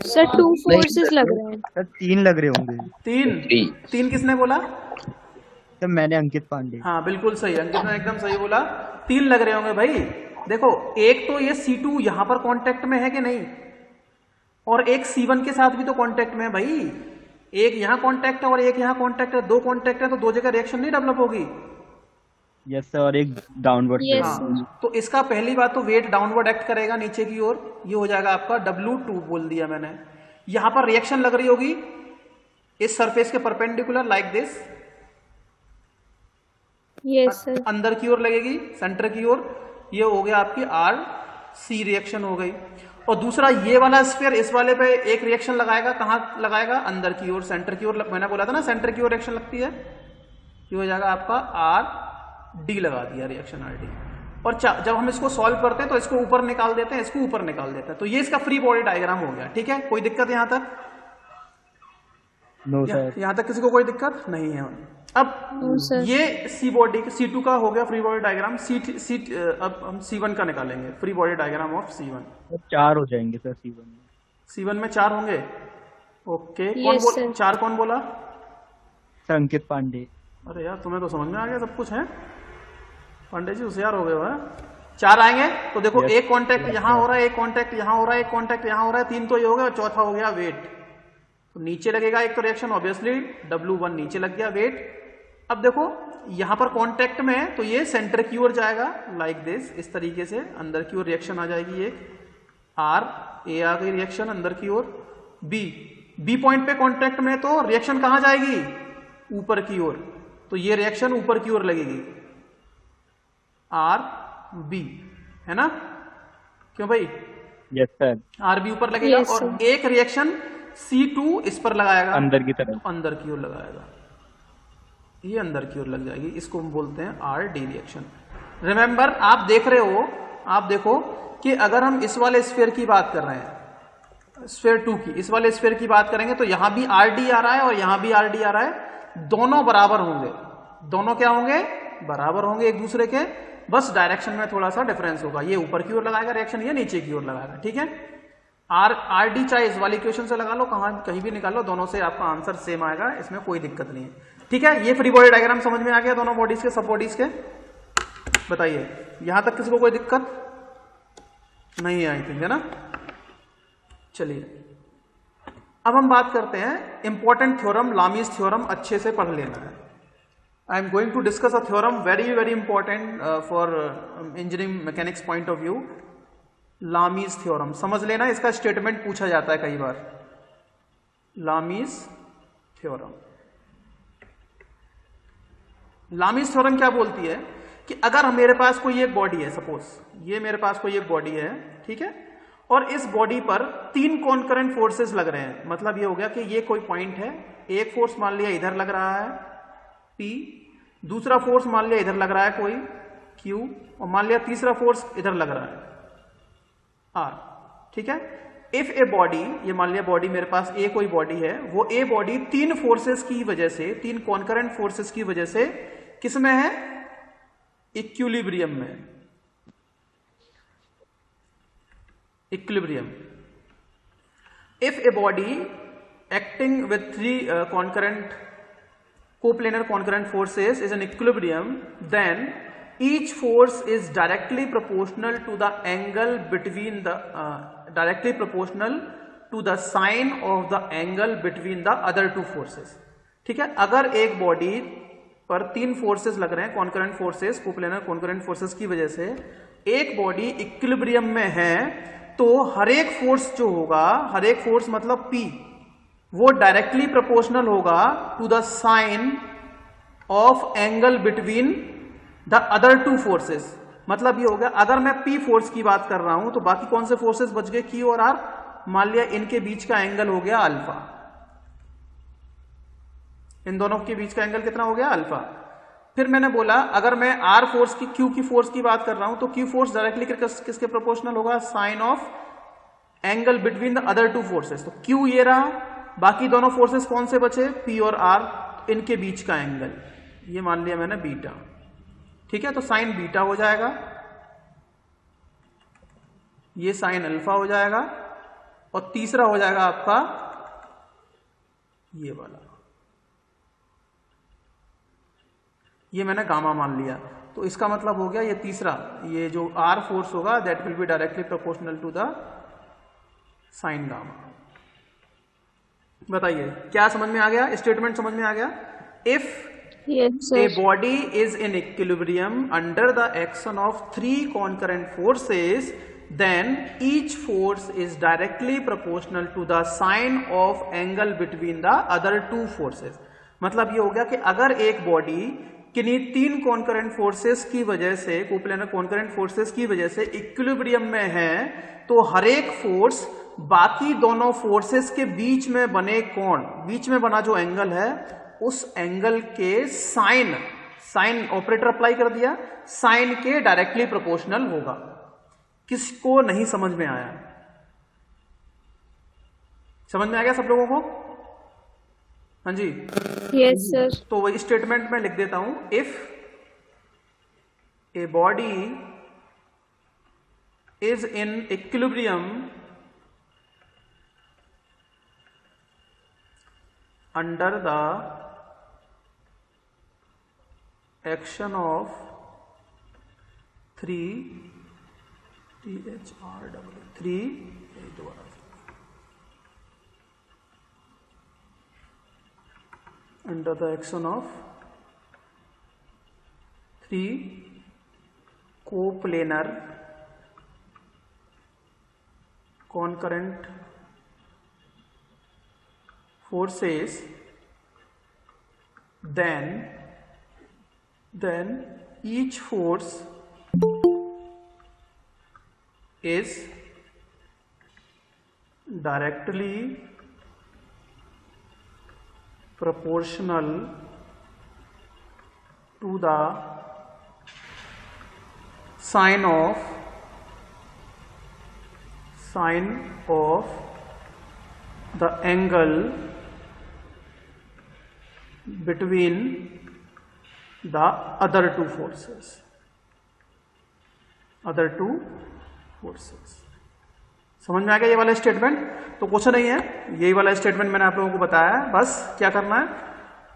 सर 2 फोर्सेस लग रहे हैं। सर 3 लग रहे होंगे। Three. तीन किसने बोला? सर मैंने अंकित पांडे। हाँ बिल्कुल सही, अंकित ने एकदम सही बोला, 3 लग रहे होंगे भाई। देखो एक तो ये C2 यहां पर कांटेक्ट में है कि नहीं, और एक C1 के साथ भी तो कांटेक्ट में है भाई। एक यहां कांटेक्ट है और एक यहां कांटेक्ट है, दो कांटेक्ट है तो दो जगह रिएक्शन नहीं डेवलप होगी। यस सर, और एक डाउनवर्ड। Yes, हाँ, तो इसका पहली बात तो वेट डाउनवर्ड एक्ट करेगा नीचे की ओर, ये हो जाएगा आपका W2 बोल दिया मैंने। यहां पर रिएक्शन लग रही होगी इस सरफेस के perpendicular like this, yes sir. अंदर की ओर लगेगी सेंटर की ओर, ये हो गया आपकी RC रिएक्शन हो गई। और दूसरा ये वाला स्फीयर इस वाले पे एक रिएक्शन लगाएगा, कहां लगाएगा, अंदर की ओर, सेंटर की ओर। मैंने बोला था ना सेंटर की ओर रिएक्शन लगती है, ये हो जाएगा आपका RD लगा दिया रिएक्शन RD। और जब हम इसको सॉल्व करते हैं तो इसको ऊपर निकाल देते हैं, इसको ऊपर निकाल देते हैं। तो ये इसका फ्री बॉडी डायग्राम हो गया, ठीक है। कोई दिक्कत यहां तक? No sir. यहां तक किसी को कोई दिक्कत नहीं है। अब No, sir. ये C2 का हो गया फ्री बॉडी डायग्राम। अब हम C1 का निकालेंगे, free body diagram of C1। 4 हो जाएंगे सर C1 में। C1 में 4 होंगे, ओके। Yes, sir. 4 कौन बोला? सर अंकित पांडे। अरे यार तुम्हें तो समझ में आ गया सब कुछ है, पांडे जी होशियार हो गए हो। 4 आएंगे तो देखो Yes. एक कांटेक्ट यहां हो रहा है, एक कांटेक्ट यहां हो रहा है, एक कांटेक्ट यहां हो रहा है, 3 तो ये हो गया और चौथा हो गया वेट। तो नीचे लगेगा एक तो रिएक्शन, ऑब्वियसली W1 नीचे लग गया, वेट। अब देखो यहां पर कांटेक्ट में है तो ये सेंटर की ओर जाएगा लाइक दिस, इस तरीके से अंदर की ओर रिएक्शन आ जाएगी। एक A आ गई रिएक्शन अंदर की ओर। B पॉइंट पे कांटेक्ट में तो रिएक्शन कहां जाएगी, ऊपर की ओर। तो ये रिएक्शन ऊपर की ओर लगेगी, RB, है ना? क्यों भाई? Yes sir. RB ऊपर लगेगा। Yes, और एक रिएक्शन C2 इस पर लगाएगा, अंदर की तरफ। अंदर की ओर लगाएगा, ये अंदर की ओर लग जाएगी, इसको हम बोलते हैं RD रिएक्शन। रिमेंबर आप देख रहे हो, आप देखो कि अगर हम इस वाले स्फीयर की बात कर रहे हैं, स्फीयर 2 की, इस वाले स्फीयर की बात करेंगे तो यहां भी RD आ रहा है और यहां भी RD आ रहा है, दोनों बराबर होंगे। दोनों क्या होंगे? बराबर होंगे एक दूसरे के, बस डायरेक्शन में थोड़ा सा डिफरेंस होगा। ये ऊपर की ओर लगाएगा रिएक्शन, ये नीचे की ओर लगाएगा, ठीक है। RD चाहे इस वाली इक्वेशन से लगा लो, कहीं भी निकाल लो, दोनों से आपका आंसर सेम आएगा, इसमें कोई दिक्कत नहीं है, ठीक है। ये फ्री बॉडी डायग्राम समझ में आ गया दोनों बॉडीज के, सब बॉडीज के? बताइए यहां तक किसी को कोई दिक्कत नहीं आई थिंक, है ना? चलिए अब हम बात करते हैं इंपॉर्टेंट थ्योरम, लामीज थ्योरम अच्छे से पढ़ लेना है। I am going to discuss a theorem very very important for engineering mechanics point of view. Lami's theorem समझ लेना, इसका स्टेटमेंट पूछा जाता है कई बार। लामीज थ्योरम, लामीज थ्योरम क्या बोलती है कि अगर मेरे पास कोई एक बॉडी है, सपोज ये मेरे पास कोई एक बॉडी है, ठीक है, और इस बॉडी पर 3 कॉन्करेंट फोर्सेस लग रहे हैं। मतलब ये हो गया कि ये कोई पॉइंट है, एक फोर्स मान लिया इधर लग रहा है P, दूसरा फोर्स मान लिया इधर लग रहा है कोई Q, और मान लिया तीसरा फोर्स इधर लग रहा है R, ठीक है। इफ ए बॉडी, ये मान लिया बॉडी मेरे पास ए कोई बॉडी है, वो ए बॉडी 3 फोर्सेस की वजह से, 3 कॉन्करेंट फोर्सेस की वजह से किसमें है? इक्विलिब्रियम में, equilibrium. If a body acting with 3 concurrent coplanar concurrent forces is in equilibrium, then each force is directly proportional to the angle between the directly proportional to the sine of the angle between the other 2 forces, ठीक है। अगर एक body पर 3 forces लग रहे हैं, concurrent forces, coplanar concurrent forces की वजह से एक बॉडी इक्विलिब्रियम में है, तो हर एक फोर्स जो होगा, हर एक फोर्स मतलब P, वो डायरेक्टली प्रोपोर्शनल होगा to the sine of angle between the other 2 forces. मतलब ये हो गया, अगर मैं P फोर्स की बात कर रहा हूं तो बाकी कौन से फोर्सेस बच गए, Q और R, मान लिया इनके बीच का एंगल हो गया अल्फा, इन दोनों के बीच का एंगल कितना हो गया, अल्फा। फिर मैंने बोला अगर मैं R फोर्स की, Q की फोर्स की बात कर रहा हूं तो Q फोर्स डायरेक्टली किसके प्रोपोर्शनल होगा, sine of angle between the other 2 forces. तो Q ये रहा, बाकी दोनों फोर्सेस कौन से बचे, P और R, इनके बीच का एंगल ये मान लिया मैंने बीटा, ठीक है। तो साइन बीटा हो जाएगा, ये साइन अल्फा हो जाएगा, और तीसरा हो जाएगा आपका ये वाला, ये मैंने गामा मान लिया। तो इसका मतलब हो गया ये तीसरा, ये जो R फोर्स होगा that will be directly proportional to the sine gamma. बताइए क्या समझ में आ गया, स्टेटमेंट समझ में आ गया। If Yes, a sir. body is in equilibrium under the action of 3 concurrent forces, then each force is directly proportional to the sine of angle between the other 2 forces। मतलब ये हो गया कि अगर एक बॉडी किन्हीं 3 कॉन्करेंट फोर्सेस की वजह से, कोप्लेनर कॉन्करेंट फोर्सेस की वजह से इक्विलिब्रियम में है, तो हर एक फोर्स बाकी दोनों फोर्सेस के बीच में बने कोण, बीच में बना जो एंगल है, उस एंगल के साइन ऑपरेटर अप्लाई कर दिया, साइन के डायरेक्टली प्रोपोर्शनल होगा। किसको नहीं समझ में आया, समझ में आ गया सब लोगों को, हाँ जी। Yes, sir. तो वही स्टेटमेंट में लिख देता हूं, if a body is in equilibrium under the action of 3 under the action of 3 coplanar concurrent forces, then each force is directly proportional to the sine of the angle between the other 2 forces, समझ में आ गया ये वाला statement. तो कुछ नहीं है, यही वाला स्टेटमेंट मैंने आप लोगों को बताया है, बस क्या करना है,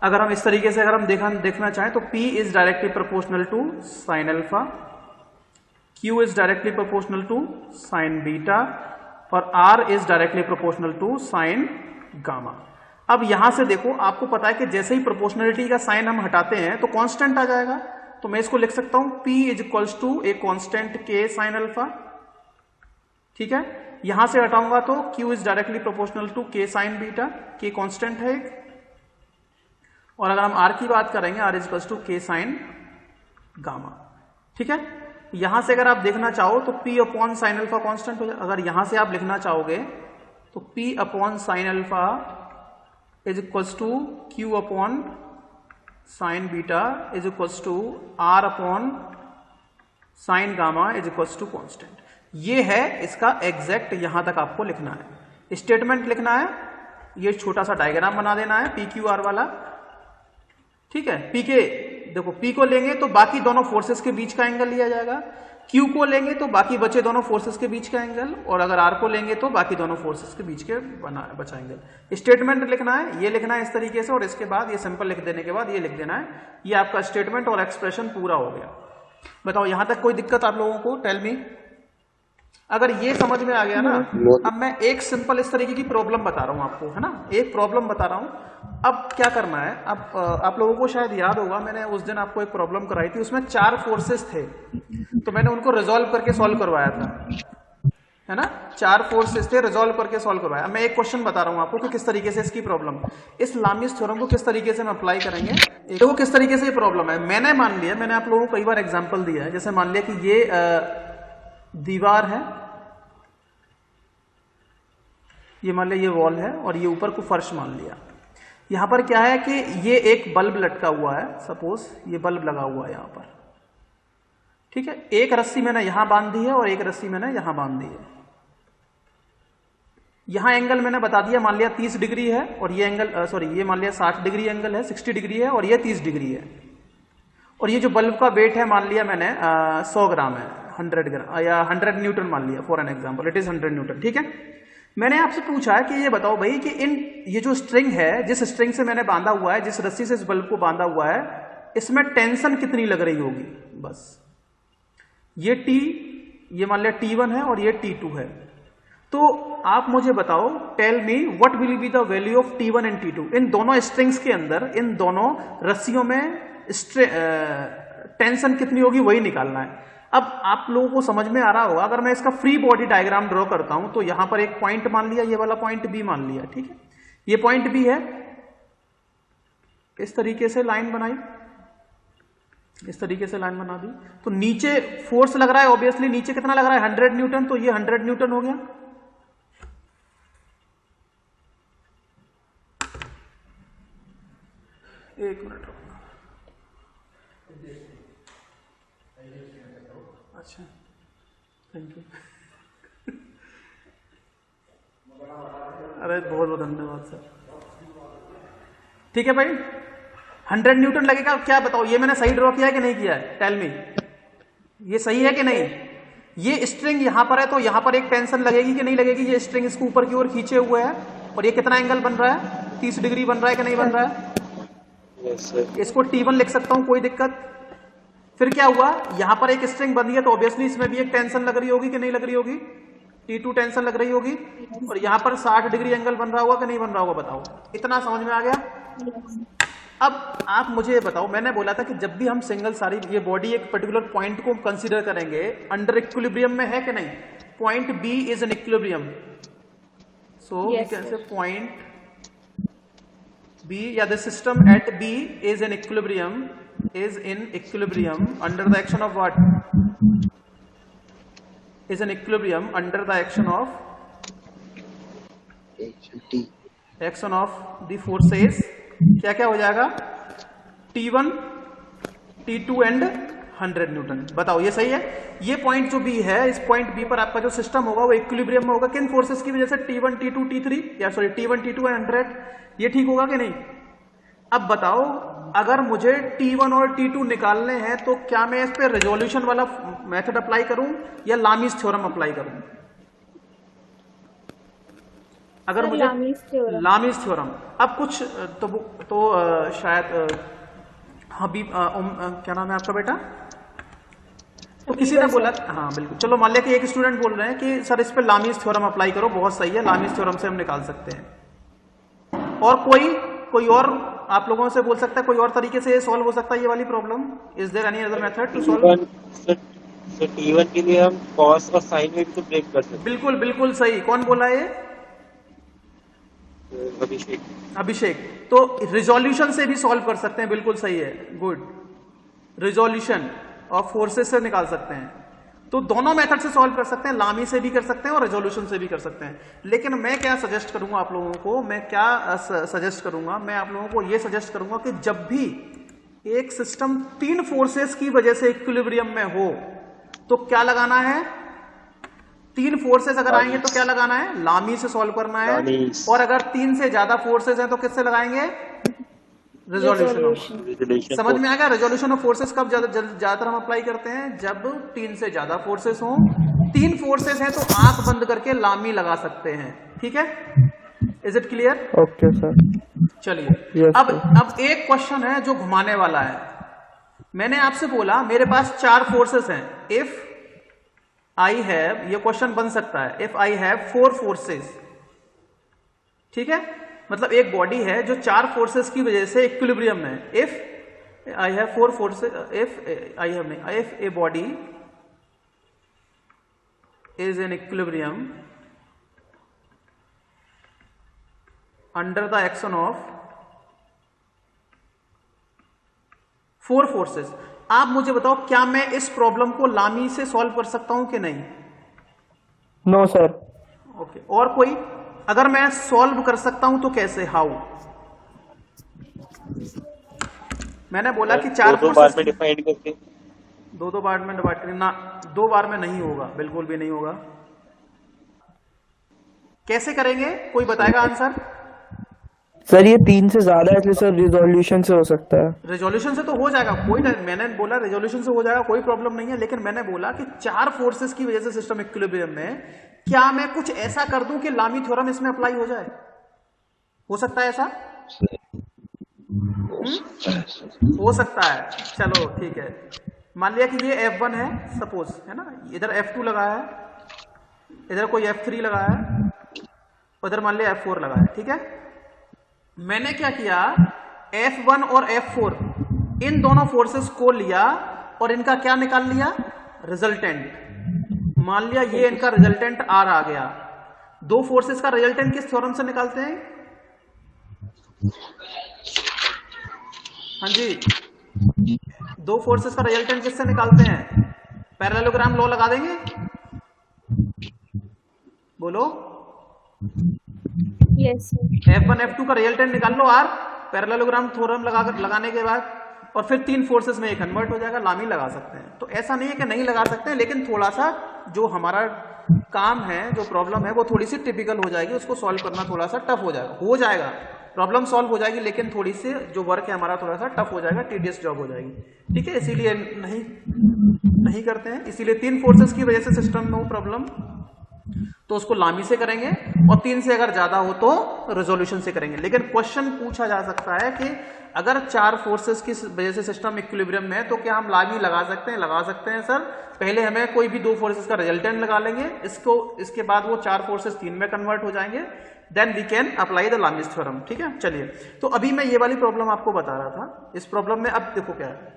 अगर हम इस तरीके से अगर हम देखना चाहें तो P is directly proportional to sine alpha, Q is directly proportional to sine beta, और R is directly proportional to sine gamma. अब यहां से देखो, आपको पता है कि जैसे ही प्रोपोर्शनलिटी का साइन हम हटाते हैं तो कांस्टेंट आ जाएगा, तो मैं इसको लिख सकता हूं P is equals to a constant K sine alpha, ठीक है। यहां से हटाऊंगा तो Q is directly proportional to K sine beta, K constant है एक, और अगर हम R की बात करेंगे R is equals to K sine gamma, ठीक है। यहां से अगर आप देखना चाहो तो P upon sine alpha constant हो जाए, अगर यहां से आप लिखना चाहोगे तो P upon sine alpha is equals to Q upon sine beta is equals to R upon sine gamma is equals to constant. ये है इसका एग्जैक्ट, यहां तक आपको लिखना है, स्टेटमेंट लिखना है, ये छोटा सा डायग्राम बना देना है PQR वाला, ठीक है। P के देखो, P को लेंगे तो बाकी दोनों फोर्सेस के बीच का एंगल लिया जाएगा, Q को लेंगे तो बाकी बचे दोनों फोर्सेस के बीच का एंगल, और अगर R को लेंगे तो बाकी दोनों फोर्सेस के बीच के बचा एंगल। स्टेटमेंट लिखना है, ये लिखना है इस तरीके से, और इसके बाद ये सिंपल लिख देने के बाद ये लिख देना है, ये आपका स्टेटमेंट और एक्सप्रेशन पूरा हो गया। बताओ यहां तक कोई दिक्कत आप लोगों को, टेल मी। अगर ये समझ में आ गया ना, नो अब मैं एक सिंपल इस तरीके की प्रॉब्लम बता रहा हूँ आपको, है ना, एक प्रॉब्लम बता रहा हूँ। अब क्या करना है, अब आप लोगों को शायद याद होगा मैंने उस दिन आपको एक प्रॉब्लम कराई थी, उसमें 4 फोर्सेस थे, तो मैंने उनको रिजॉल्व करके सॉल्व करवाया था, है ना, 4 फोर्सेस थे, रिजॉल्व करके सॉल्व करवाया। मैं एक क्वेश्चन बता रहा हूँ आपको कि किस तरीके से इसकी प्रॉब्लम, इस लामीज थ्योरम को किस तरीके से हम अप्लाई करेंगे। देखो किस तरीके से ये प्रॉब्लम है। मैंने मान लिया, मैंने आप लोगों को कई बार एग्जांपल दिया है, जैसे मान लिया कि ये दीवार है, ये मान लिया ये वॉल है, और ये ऊपर को फर्श मान लिया। यहां पर क्या है कि ये एक बल्ब लटका हुआ है, सपोज ये बल्ब लगा हुआ है यहां पर, ठीक है। एक रस्सी मैंने यहां बांध दी है और एक रस्सी मैंने यहां बांध दी है। यहां एंगल मैंने बता दिया, मान लिया 30 डिग्री है, और ये एंगल सॉरी ये मान लिया 60 डिग्री एंगल है, 60 डिग्री है, और ये 30 डिग्री है। और ये जो बल्ब का वेट है मान लिया मैंने 100 ग्राम है, 100 ग्राम या 100 न्यूटन मान लिया, for an example it is 100 Newton, ठीक है। मैंने आपसे पूछा है कि ये बताओ भाई कि ये जो स्ट्रिंग है, जिस स्ट्रिंग से मैंने बांधा हुआ है, जिस रस्सी से इस बल्ब को बांधा हुआ है, इसमें टेंशन कितनी लग रही होगी। बस ये ये मान लिया T1 है और ये T2 है। तो आप मुझे बताओ, tell me what will be the value of T1 and T2 इन दोनों स्ट्रिंग्स के अंदर, इन दोनों रस्सियों में टेंशन कितनी होगी, वही निकालना है। अब आप लोगों को समझ में आ रहा होगा, अगर मैं इसका फ्री बॉडी डायग्राम ड्रॉ करता हूं, तो यहां पर एक पॉइंट मान लिया, ये वाला पॉइंट बी मान लिया, ठीक है, ये पॉइंट बी है, इस तरीके से लाइन बनाई, इस तरीके से लाइन बना दी। तो नीचे फोर्स लग रहा है, ऑब्वियसली नीचे कितना लग रहा है, 100 न्यूटन, तो ये 100 न्यूटन हो गया। एक मिनट, अच्छा थैंक यू अरे बहुत बहुत धन्यवाद सर। ठीक है भाई, 100 न्यूटन लगेगा। क्या बताओ, ये मैंने सही ड्रॉ किया है कि नहीं किया है, टेल मी, ये सही है कि नहीं। ये स्ट्रिंग यहां पर है, तो यहां पर एक टेंशन लगेगी कि नहीं लगेगी। ये स्ट्रिंग इसको ऊपर की ओर खींचे हुए है, और ये कितना एंगल बन रहा है, 30 डिग्री बन रहा है कि नहीं बन रहा है। इसको T1 लिख सकता हूं, कोई दिक्कत। फिर क्या हुआ, यहां पर एक स्ट्रिंग बंधी है, तो ऑब्वियसली इसमें भी एक टेंशन लग रही होगी कि नहीं लग रही होगी, T2 टेंशन लग रही होगी। और यहां पर 60 डिग्री एंगल बन रहा होगा कि नहीं बन रहा होगा, बताओ। इतना समझ में आ गया। अब आप मुझे ये बताओ, मैंने बोला था कि जब भी हम सिंगल सारी ये बॉडी एक पर्टिकुलर पॉइंट को कंसीडर करेंगे, अंडर इक्विलिब्रियम में है कि नहीं। Point B is an equilibrium, so we can say point B, या the system at B is in equilibrium under the action of what? Is in equilibrium under the action of action of the forces. क्या क्या हो जाएगा, T1, T2 and 100 Newton. बताओ ये सही है। ये पॉइंट जो B है, इस पॉइंट B पर आपका जो सिस्टम होगा वो इक्विलिब्रियम में होगा। किन फोर्सेस की वजह से, T1, T2, T3 या सॉरी T1, T2 एंड 100। ये ठीक होगा कि नहीं। अब बताओ, अगर मुझे T1 और T2 निकालने हैं, तो क्या मैं इस पे रेजोल्यूशन वाला मेथड अप्लाई करूं या लामीज थ्योरम अप्लाई करूं। अगर मुझे लामीज थ्योरम, अब कुछ तो शायद हबीब क्या नाम है आपका बेटा, तो किसी ने बोला, हाँ बिल्कुल, चलो मान लिया कि एक स्टूडेंट बोल रहे हैं कि सर इस पे लामीज थ्योरम अप्लाई करो, बहुत सही है, लामीज थ्योरम से हम निकाल सकते हैं। और कोई और आप लोगों से बोल सकता है, कोई और तरीके से ये सॉल्व हो सकता है ये वाली problem. Is there any other method to solve. T1 के लिए हम कॉस और साइन में भी तो ब्रेक कर सकते हैं। बिल्कुल बिल्कुल सही। कौन बोला ये, अभिषेक। तो रिजोल्यूशन से भी सॉल्व कर सकते हैं, बिल्कुल सही है, गुड। रिजोल्यूशन ऑफ फोर्सेस से निकाल सकते हैं, तो दोनों मेथड से सॉल्व कर सकते हैं, लामी से भी कर सकते हैं और रेजोल्यूशन से भी कर सकते हैं। लेकिन मैं क्या सजेस्ट करूंगा आप लोगों को, मैं आप लोगों को ये सजेस्ट करूंगा कि जब भी एक सिस्टम 3 फोर्सेस की वजह से इक्विलिब्रियम में हो, तो क्या लगाना है, 3 फोर्सेस अगर आएंगे तो क्या लगाना है, लामी से सॉल्व करना है। और अगर 3 से ज्यादा फोर्सेस हैं तो किससे लगाएंगे, रेजोल्यूशन। समझ में आ गया। रेजोल्यूशन ऑफ फोर्सेस कब ज्यादातर हम अप्लाई करते हैं, जब 3 से ज्यादा फोर्सेस हो। 3 फोर्सेस हैं तो आंख बंद करके लामी लगा सकते हैं, ठीक है। Is it clear. Okay sir. चलिए अब एक क्वेश्चन है जो घुमाने वाला है। मैंने आपसे बोला मेरे पास 4 फोर्सेस हैं। इफ आई हैव, ये क्वेश्चन बन सकता है, इफ आई हैव 4 फोर्सेस, ठीक है, मतलब एक बॉडी है जो 4 फोर्सेस की वजह से इक्विलिब्रियम में है। If I have 4 forces, if a body is in equilibrium under the action of 4 forces. आप मुझे बताओ, क्या मैं इस प्रॉब्लम को लामी से सॉल्व कर सकता हूं कि नहीं? No sir. ओके, और कोई? अगर मैं सॉल्व कर सकता हूं तो कैसे, हाउ? मैंने बोला कि 4 दो बार में डिफाइंड करके, दो बार में डिवाइड करना, 2 बार में नहीं होगा, बिल्कुल भी नहीं होगा। कैसे करेंगे, कोई बताएगा आंसर? सर ये 3 से ज्यादा है, इसलिए सर रिजोल्यूशन से हो सकता है। रेजोल्यूशन से तो हो जाएगा, मैंने बोला रेजोल्यूशन से हो जाएगा, कोई प्रॉब्लम नहीं है, लेकिन मैंने बोला कि 4 फोर्सेस की वजह से सिस्टम इक्विलिब्रियम में, क्या मैं कुछ ऐसा कर दूं कि लामी थ्योरम इसमें अप्लाई हो जाए? हो सकता है ऐसा? हो सकता है, चलो ठीक है। मान लिया कि ये F1 है सपोज, है ना, इधर F2 लगा है, इधर कोई F3 लगा है, उधर मान लिया F4 लगा है, ठीक है। मैंने क्या किया, F1 और F4 इन दोनों फोर्सेस को लिया और इनका क्या निकाल लिया, रिजल्टेंट। मान लिया ये इनका रिजल्टेंट R आ गया। 2 फोर्सेस का रिजल्टेंट किस थ्योरम से निकालते हैं? हाँ जी, 2 फोर्सेस का रिजल्टेंट किससे निकालते हैं? पैरेललोग्राम लॉ लगा देंगे, बोलो। Yes sir. F1 F2 का रिजल्टेंट निकाल लो R, पैरेललोग्राम थ्योरम लगाने के बाद, और फिर 3 फोर्सेस में ये कन्वर्ट हो जाएगा, लामी लगा सकते हैं। तो ऐसा नहीं है कि नहीं लगा सकते हैं, लेकिन थोड़ा सा जो हमारा काम है, जो प्रॉब्लम है, वो थोड़ी सी टिपिकल हो जाएगी, उसको सॉल्व करना थोड़ा सा टफ हो जाएगा, प्रॉब्लम सॉल्व हो जाएगी, लेकिन थोड़ी सी जो वर्क है हमारा थोड़ा सा टफ हो जाएगा, टीडियस जॉब हो जाएगी, ठीक है। इसीलिए नहीं करते हैं, इसीलिए 3 फोर्सेस की वजह से सिस्टम में हो प्रॉब्लम, तो उसको लामी से करेंगे, और 3 से अगर ज्यादा हो तो रेजोल्यूशन से करेंगे। लेकिन क्वेश्चन पूछा जा सकता है कि अगर 4 फोर्सेस की वजह से सिस्टम इक्विलिब्रियम में है तो क्या हम लामी लगा सकते हैं? लगा सकते हैं सर। पहले हमें कोई भी 2 फोर्सेस का रिजल्टेंट लगा लेंगे, इसके बाद वो 4 फोर्सेस 3 में कन्वर्ट हो जाएंगे, then we can apply the Lami's theorem, ठीक है। चलिए, तो अभी मैं ये वाली प्रॉब्लम आपको बता रहा था। इस प्रॉब्लम में अब देखो क्या है,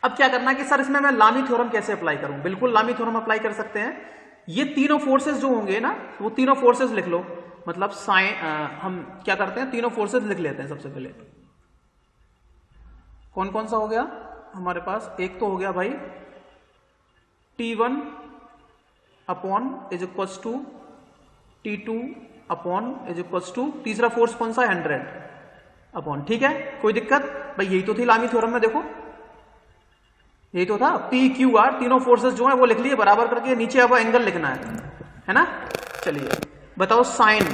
अब क्या करना है कि सर इसमें मैं लामी थ्योरम कैसे अप्लाई करूं? बिल्कुल लामी थ्योरम अप्लाई कर सकते हैं। ये तीनों फोर्सेस जो होंगे ना, वो तीनों फोर्सेस लिख लो, मतलब साइन, हम क्या करते हैं, तीनों फोर्सेस लिख लेते हैं। सबसे पहले कौन कौन सा हो गया हमारे पास? एक तो हो गया भाई T1 upon is equals to T2 upon is equals to, तीसरा फोर्स कौन सा है, 100 अपॉन, ठीक है। कोई दिक्कत भाई? यही तो थी लामी थ्योरम में, देखो यही तो था। PQR तीनों फोर्सेस जो है वो लिख लिए बराबर करके, नीचे अब एंगल लिखना है ना। चलिए बताओ, साइन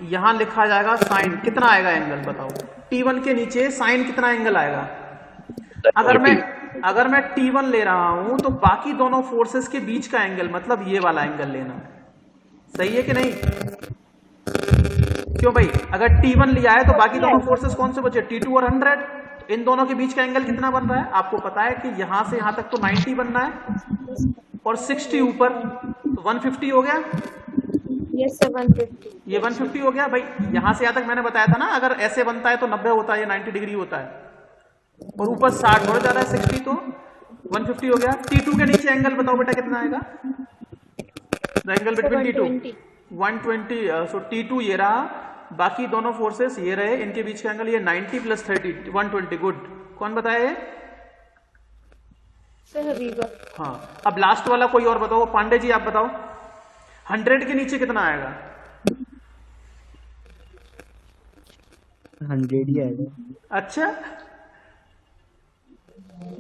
यहां लिखा जाएगा, साइन कितना आएगा एंगल बताओ? T1 के नीचे साइन कितना एंगल आएगा? अगर मैं T1 ले रहा हूं तो बाकी दोनों फोर्सेस के बीच का एंगल, मतलब ये वाला एंगल लेना है, सही है कि नहीं? क्यों भाई? अगर T1 लिया है तो बाकी दोनों फोर्सेस कौन से बचे? T2 और 100। इन दोनों के बीच का एंगल कितना बन रहा है? आपको पता है कि यहां से यहां तक तो 90 बनना है, और 60 ऊपर, तो 150 हो गया। Yes sir, 150। ये 150 हो गया भाई। यहां से यहां तक मैंने बताया था ना, अगर ऐसे बनता है तो 90 होता है, ये 90 डिग्री होता है, और ऊपर 60 बढ़ जा रहा है 60, तो 150 हो गया। T2 के नीचे एंगल बताओ बेटा कितना आएगा? The angle between T2 120। So T2 ये रहा, बाकी दोनों फोर्सेस ये रहे, इनके बीच का एंगल ये 90 प्लस 30 120। गुड। कौन बताया ये? Sir Habiba. हाँ, अब लास्ट वाला कोई और बताओ, पांडे जी आप बताओ, 100 के नीचे कितना आएगा? 100 ही आएगा। अच्छा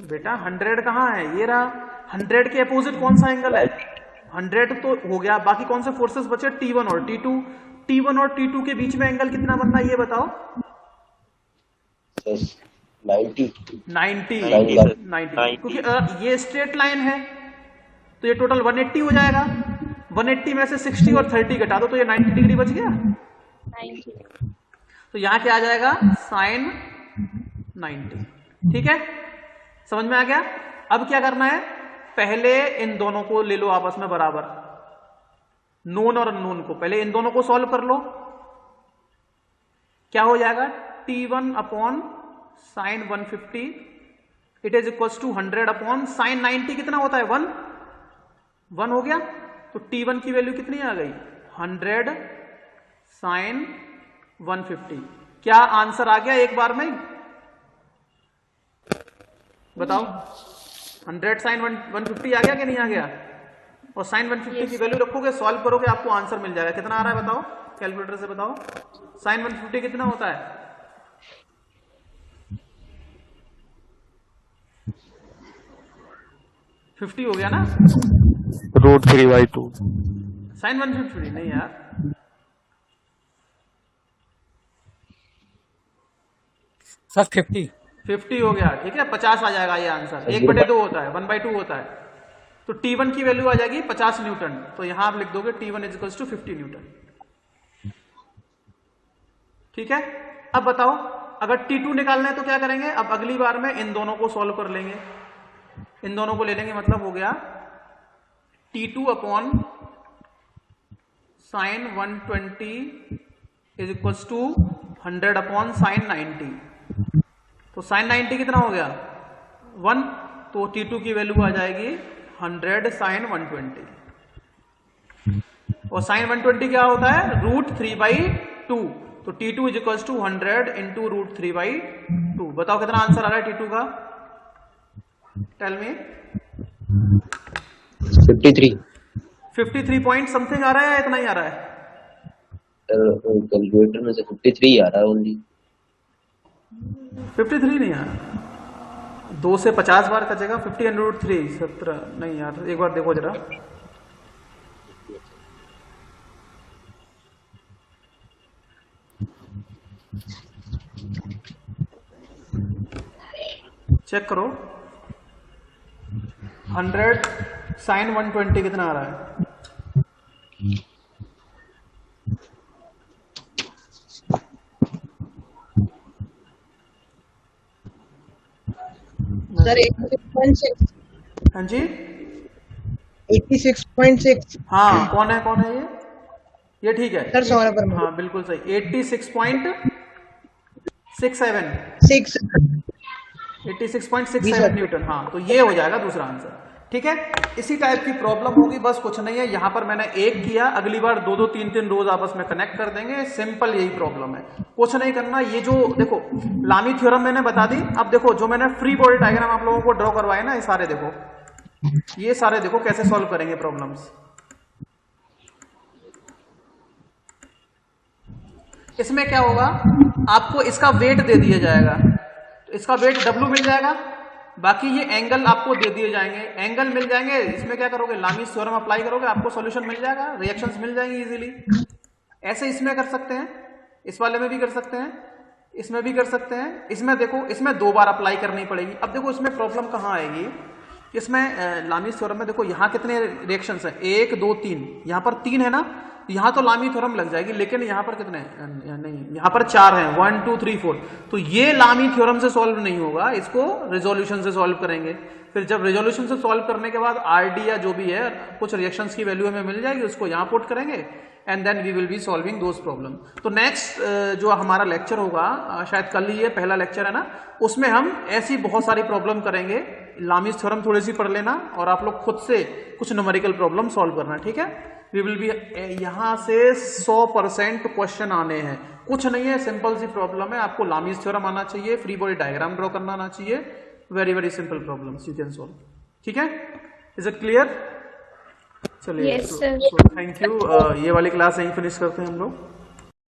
बेटा, 100 कहाँ है? ये रहा। 100 के अपोजिट कौन सा एंगल है? 100 तो हो गया, बाकी कौन से फोर्सेस बचे? T1 और T2। T1 और T2 के बीच में एंगल कितना बनना है ये बताओ? 90। क्योंकि ये स्ट्रेट लाइन है तो ये टोटल 180 हो जाएगा। 180 में से 60 और 30 घटा दो तो ये 90 डिग्री बच गया। 90। तो यहां क्या आ जाएगा? साइन 90। ठीक है, समझ में आ गया? अब क्या करना है? पहले इन दोनों को ले लो आपस में बराबर, नोन और अननोन को, पहले इन दोनों को सॉल्व कर लो। क्या हो जाएगा, T1 upon sine 150 it is equal to 100 upon sine 90 कितना होता है 1 हो गया। तो T1 की वैल्यू कितनी आ गई 100 साइन 150। क्या आंसर आ गया एक बार में, बताओ 100 साइन 150 आ गया कि नहीं आ गया। और साइन 150 की वैल्यू रखोगे, सॉल्व करोगे, आपको आंसर मिल जाएगा। कितना आ रहा है बताओ, कैलकुलेटर से बताओ, साइन 150 कितना होता है 50 हो गया ना, √3/2 साइन 150 नहीं यार, सर 50 हो गया, ठीक है 50 आ जाएगा ये आंसर, 1/2 होता है, 1/2 होता है। तो T1 की वैल्यू आ जाएगी 50 न्यूटन, तो यहां आप लिख दोगे T1 is equal to 50 Newton. ठीक है, अब बताओ अगर T2 निकालना है तो क्या करेंगे, अब अगली बार में इन दोनों को सॉल्व कर लेंगे, इन दोनों को ले लेंगे, मतलब हो गया T2 upon sine 120 is equal to 100 upon sine 90। तो साइन 90 कितना हो गया 1, तो T2 की वैल्यू आ जाएगी 100 साइन 120। और साइन 120 क्या होता है √3/2, तो T2 is equal to 100 into √3/2। बताओ कितना आंसर आ रहा है T2 का, टेल मी। 53 पॉइंट समथिंग आ रहा है या इतना ही आ रहा है, कैलकुलेटर में से 53 आ रहा है ओनली। 53 नहीं यार, 2 से 50 बार कटेगा, 50 अंडर रूट 3 17 नहीं यार, एक बार देखो जरा, चेक करो 100 साइन 120 कितना आ रहा है, सर 86.6। हाँ जी 86.6। हाँ कौन है ये ठीक है सर 100 पर हाँ बिल्कुल सही, 86.67 86.67 न्यूटन, हाँ तो ये हो जाएगा दूसरा आंसर। ठीक है, इसी टाइप की प्रॉब्लम होगी, बस कुछ नहीं है, यहां पर मैंने एक किया, अगली बार 2-2 3-3 रोज आपस में कनेक्ट कर देंगे, सिंपल यही प्रॉब्लम है, कुछ नहीं करना। ये जो देखो लामी थ्योरम मैंने बता दी, अब देखो जो मैंने फ्री बॉडी डायग्राम आप लोगों को ड्रॉ करवाए ना, ये सारे देखो, ये सारे देखो कैसे सॉल्व करेंगे प्रॉब्लम्स। इसमें क्या होगा, आपको इसका वेट दे दिया जाएगा, तो इसका वेट W मिल जाएगा, बाकी ये एंगल आपको दे दिए जाएंगे, एंगल मिल जाएंगे, इसमें क्या करोगे लामीज थ्योरम अप्लाई करोगे, आपको सॉल्यूशन मिल जाएगा, रिएक्शंस मिल जाएंगी इजीली। ऐसे इसमें कर सकते हैं, इस वाले में भी कर सकते हैं, इसमें भी कर सकते हैं, इसमें देखो इसमें 2 बार अप्लाई करनी पड़ेगी। अब देखो इसमें प्रॉब्लम कहाँ आएगी, इसमें लामीज थ्योरम में देखो यहाँ कितने रिएक्शंस हैं, 1 2 3, यहाँ पर 3 है ना, यहाँ तो लामी थ्योरम लग जाएगी, लेकिन यहाँ पर कितने नहीं, यहाँ पर 4 हैं, 1 2 3 4, तो ये लामी थ्योरम से सॉल्व नहीं होगा, इसको रिजोल्यूशन से सॉल्व करेंगे। फिर जब रिजोल्यूशन से सॉल्व करने के बाद आरडी या जो भी है कुछ रिएक्शंस की वैल्यू हमें मिल जाएगी, उसको यहाँ पुट करेंगे and then we will be solving those problem. तो नेक्स्ट जो हमारा लेक्चर होगा, शायद कल ही ये पहला लेक्चर है ना, उसमें हम ऐसी बहुत सारी प्रॉब्लम करेंगे, लामीज थ्योरम थोड़ी सी पढ़ लेना और आप लोग खुद से कुछ न्यूमेरिकल प्रॉब्लम सॉल्व करना। ठीक है, वी विल बी, यहां से 100% क्वेश्चन आने हैं, कुछ नहीं है, सिंपल सी प्रॉब्लम है, आपको लामीज थ्योरम आना चाहिए, फ्री बॉडी डायग्राम ड्रॉ करना आना चाहिए, very very simple problems you can solve. ठीक है, इज इट क्लियर? चलिए, Yes, sir. Thank you. ये वाली क्लास यहीं फिनिश करते हैं हम लोग।